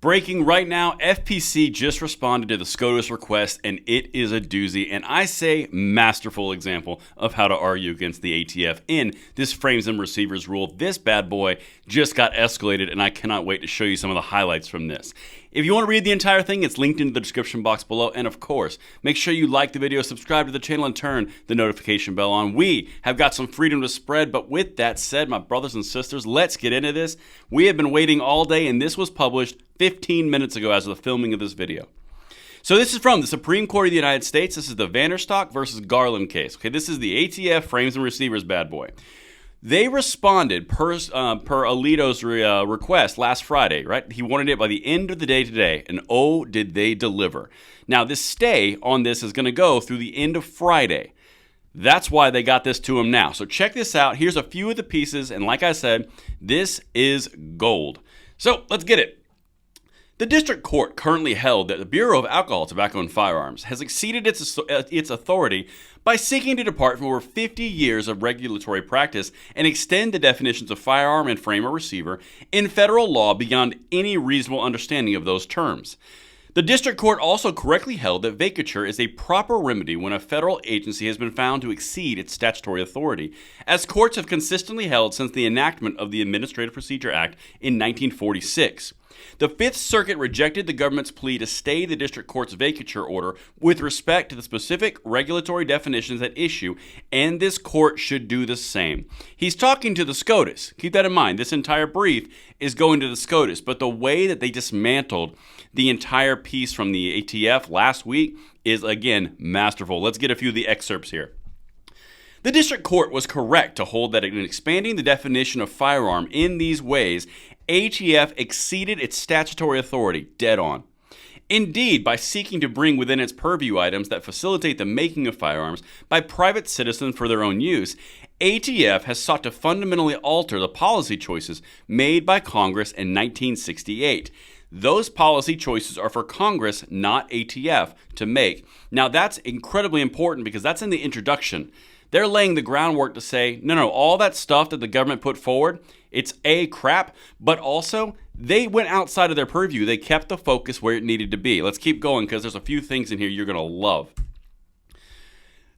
Breaking right now, FPC just responded to the SCOTUS request, and it is a doozy, and I say masterful example of how to argue against the ATF in this frames and receivers rule. This bad boy just got escalated, and I cannot wait to show you some of the highlights from this. If you want to read the entire thing, it's linked in the description box below, and of course, make sure you like the video, subscribe to the channel, and turn the notification bell on. We have got some freedom to spread, but with that said, my brothers and sisters, let's get into this. We have been waiting all day, and this was published 15 minutes ago as of the filming of this video. So this is from the Supreme Court of the United States. This is the Vanderstock versus Garland case. Okay, this is the ATF frames and receivers bad boy. They responded per Alito's request last Friday, right? He wanted it by the end of the day today, and oh, did they deliver. Now, this stay on this is going to go through the end of Friday. That's why they got this to him now. So check this out. Here's a few of the pieces, and like I said, this is gold. So let's get it. The district court currently held that the Bureau of Alcohol, Tobacco, and Firearms has exceeded its authority by seeking to depart from over 50 years of regulatory practice and extend the definitions of firearm and frame or receiver in federal law beyond any reasonable understanding of those terms. The district court also correctly held that vacatur is a proper remedy when a federal agency has been found to exceed its statutory authority, as courts have consistently held since the enactment of the Administrative Procedure Act in 1946. The Fifth Circuit rejected the government's plea to stay the district court's vacatur order with respect to the specific regulatory definitions at issue, and this court should do the same. He's talking to the SCOTUS. Keep that in mind. This entire brief is going to the SCOTUS, but the way that they dismantled the entire piece from the ATF last week is, again, masterful. Let's get a few of the excerpts here. The district court was correct to hold that in expanding the definition of firearm in these ways, ATF exceeded its statutory authority, dead on. Indeed, by seeking to bring within its purview items that facilitate the making of firearms by private citizens for their own use, ATF has sought to fundamentally alter the policy choices made by Congress in 1968. Those policy choices are for Congress, not ATF, to make. Now, that's incredibly important because that's in the introduction. They're laying the groundwork to say, no, all that stuff that the government put forward, it's A, crap, but also they went outside of their purview. They kept the focus where it needed to be. Let's keep going because there's a few things in here you're going to love.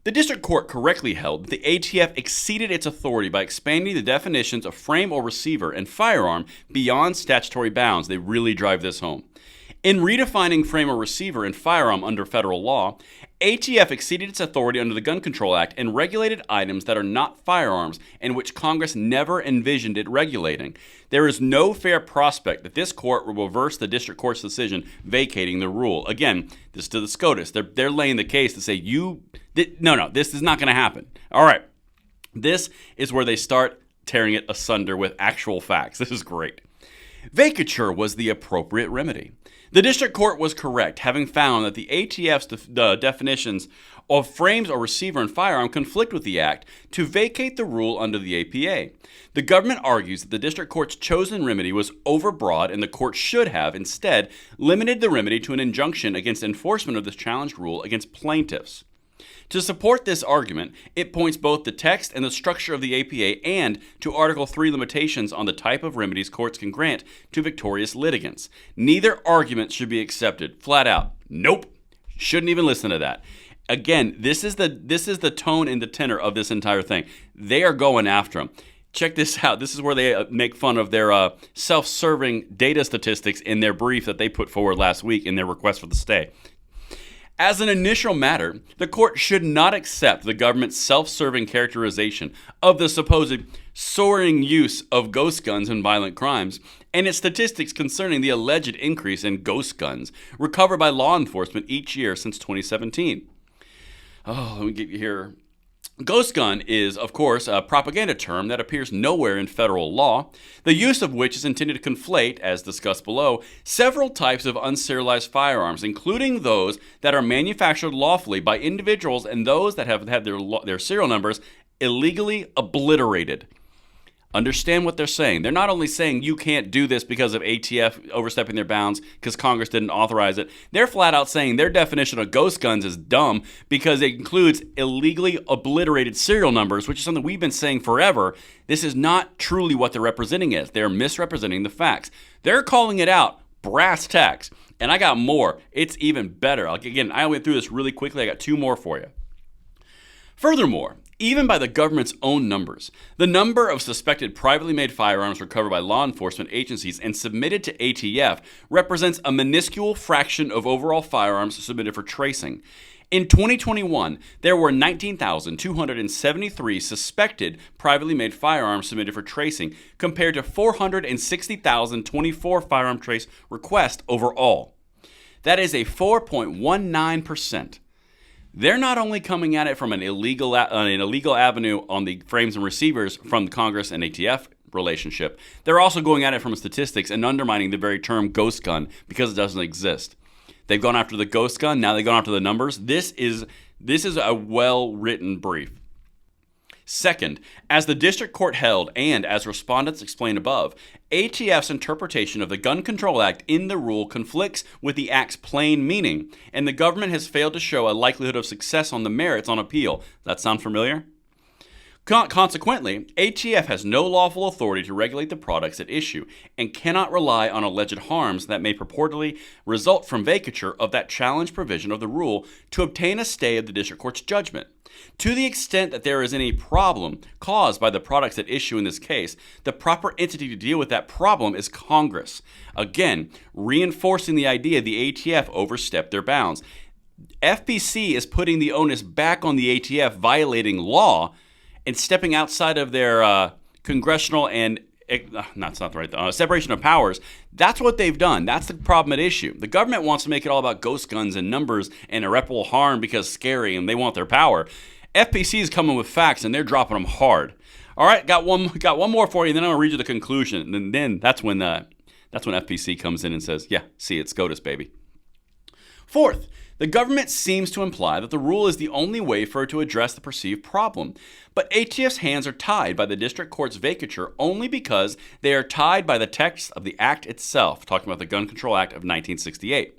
The district court correctly held that the ATF exceeded its authority by expanding the definitions of frame or receiver and firearm beyond statutory bounds. They really drive this home. In redefining frame or receiver and firearm under federal law, ATF exceeded its authority under the Gun Control Act and regulated items that are not firearms and which Congress never envisioned it regulating. There is no fair prospect that this court will reverse the district court's decision vacating the rule. Again, this is to the SCOTUS. They're laying the case to say, no, this is not going to happen. All right, this is where they start tearing it asunder with actual facts. This is great. Vacatur was the appropriate remedy. The district court was correct, having found that the ATF's definitions of frames or receiver and firearm conflict with the Act, to vacate the rule under the APA. The government argues that the district court's chosen remedy was overbroad and the court should have, instead, limited the remedy to an injunction against enforcement of this challenged rule against plaintiffs. To support this argument, it points both the text and the structure of the APA and to Article 3 limitations on the type of remedies courts can grant to victorious litigants. Neither argument should be accepted. Flat out. Nope. Shouldn't even listen to that. Again, this is the tone and the tenor of this entire thing. They are going after them. Check this out. This is where they make fun of their self-serving data statistics in their brief that they put forward last week in their request for the stay. As an initial matter, the court should not accept the government's self-serving characterization of the supposed soaring use of ghost guns in violent crimes and its statistics concerning the alleged increase in ghost guns recovered by law enforcement each year since 2017. Let me get you here. Ghost gun is, of course, a propaganda term that appears nowhere in federal law, the use of which is intended to conflate, as discussed below, several types of unserialized firearms, including those that are manufactured lawfully by individuals and those that have had their serial numbers illegally obliterated. Understand what they're saying. They're not only saying you can't do this because of ATF overstepping their bounds because Congress didn't authorize it. They're flat out saying their definition of ghost guns is dumb because it includes illegally obliterated serial numbers, which is something we've been saying forever. This is not truly what they're representing as. They're misrepresenting the facts. They're calling it out brass tacks. And I got more. It's even better. Again, I went through this really quickly. I got 2 more for you. Furthermore, even by the government's own numbers, the number of suspected privately made firearms recovered by law enforcement agencies and submitted to ATF represents a minuscule fraction of overall firearms submitted for tracing. In 2021, there were 19,273 suspected privately made firearms submitted for tracing, compared to 460,024 firearm trace requests overall. That is a 4.19%. They're not only coming at it from an illegal avenue on the frames and receivers from the Congress and ATF relationship, they're also going at it from statistics and undermining the very term ghost gun because it doesn't exist. They've gone after the ghost gun, now they've gone after the numbers. This is a well-written brief. Second, as the district court held and as respondents explained above, ATF's interpretation of the Gun Control Act in the rule conflicts with the Act's plain meaning, and the government has failed to show a likelihood of success on the merits on appeal. Does that sound familiar? Consequently, ATF has no lawful authority to regulate the products at issue and cannot rely on alleged harms that may purportedly result from vacature of that challenge provision of the rule to obtain a stay of the district court's judgment. To the extent that there is any problem caused by the products at issue in this case, the proper entity to deal with that problem is Congress. Again, reinforcing the idea the ATF overstepped their bounds. FPC is putting the onus back on the ATF violating law and stepping outside of their congressional and separation of powers. That's what they've done. That's the problem at issue. The government wants to make it all about ghost guns and numbers and irreparable harm because it's scary and they want their power. FPC is coming with facts and they're dropping them hard. All right, got one more for you, and then I'm gonna read you the conclusion. And then that's when FPC comes in and says, "Yeah, see, it's SCOTUS, baby." Fourth, the government seems to imply that the rule is the only way for it to address the perceived problem. But ATF's hands are tied by the district court's vacature only because they are tied by the text of the Act itself, talking about the Gun Control Act of 1968.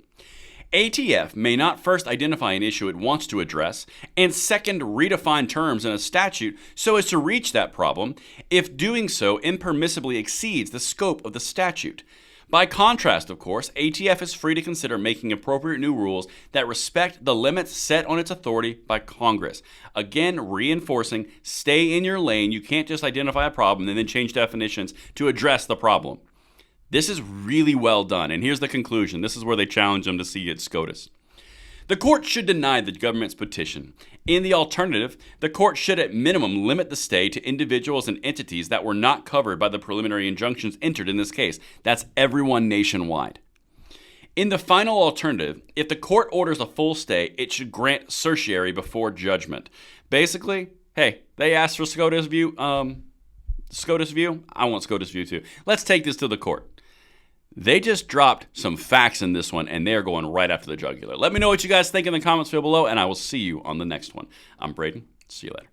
ATF may not first identify an issue it wants to address, and second, redefine terms in a statute so as to reach that problem, if doing so impermissibly exceeds the scope of the statute. By contrast, of course, ATF is free to consider making appropriate new rules that respect the limits set on its authority by Congress. Again, reinforcing, stay in your lane. You can't just identify a problem and then change definitions to address the problem. This is really well done, and here's the conclusion. This is where they challenge them to see it SCOTUS. The court should deny the government's petition. In the alternative, the court should at minimum limit the stay to individuals and entities that were not covered by the preliminary injunctions entered in this case. That's everyone nationwide. In the final alternative, if the court orders a full stay, it should grant certiorari before judgment. Basically, hey, they asked for SCOTUS view. SCOTUS view? I want SCOTUS view too. Let's take this to the court. They just dropped some facts in this one, and they're going right after the jugular. Let me know what you guys think in the comments below, and I will see you on the next one. I'm Braden. See you later.